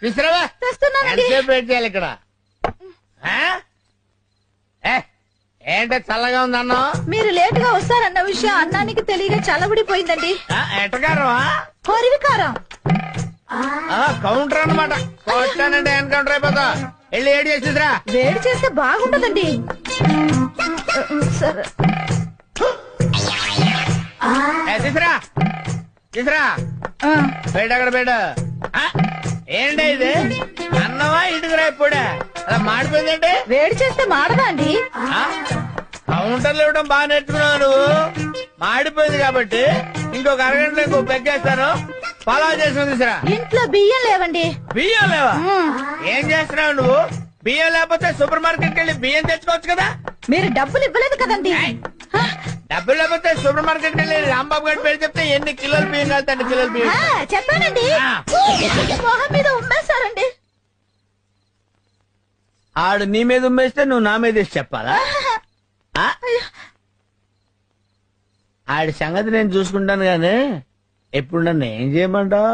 విసిరావా ఎంతసేపు వెయిట్ చేయాలి ఇక్కడ ఏంటో చల్లగా ఉంది అన్నం. మీరు లేట్ గా వస్తారన్న విషయం అన్నానికి తెలియక చల్లబడిపోయిందండి. ఎట్టకారమా హరివికారం కౌంటర్ అన్నమాట. కొట్టానంటే ఎన్కౌంటర్ అయిపోతా. వెళ్ళి ఏడు చేసిరా. వేడి చేస్తే బాగుంటదండి. సరే తీసురా తీసురా. బయట అక్కడ బయట. ఏంటి ఇది అన్నమా ఇటుకురా ఇప్పుడే అలా మాడిపోయిందంటే. వేడి చేస్తే మాడదా అండి. కౌంటర్లు ఇవ్వడం బాగా నేర్చుకున్నావు నువ్వు. మాడిపోయింది కాబట్టి ఇంకొక అరగంటలో ఇంకో పెగ్గేస్తాను. పలావ్ చేసుకుని తీసురా. ఇంట్లో బియ్యం లేవండి. బియ్యం లేవా? ఏం చేస్తున్నావు నువ్వు? బియ్యం లేకపోతే సూపర్ మార్కెట్ కెళ్ళి బియ్యం తెచ్చుకోవచ్చు కదా. మీరు డబ్బులు ఇవ్వలేదు కదండి. డబ్బులు లేకపోతే సూపర్ మార్కెట్ కెళ్ళి రాంబాబు గారి పేరు చెప్తే ఎన్ని కిలోలు బియ్యం కలుతాండి. కిలోలు బియ్యం చెప్పానండి. మొహం మీద ఉమ్మేస్తారండి. ఆడు నీ మీద ఉమ్మేస్తే నువ్వు నా మీద వేసి చెప్పాలా? ఆడి సంగతి నేను చూసుకుంటాను గానీ ఎప్పుడు నన్ను ఏం చేయమంటావు?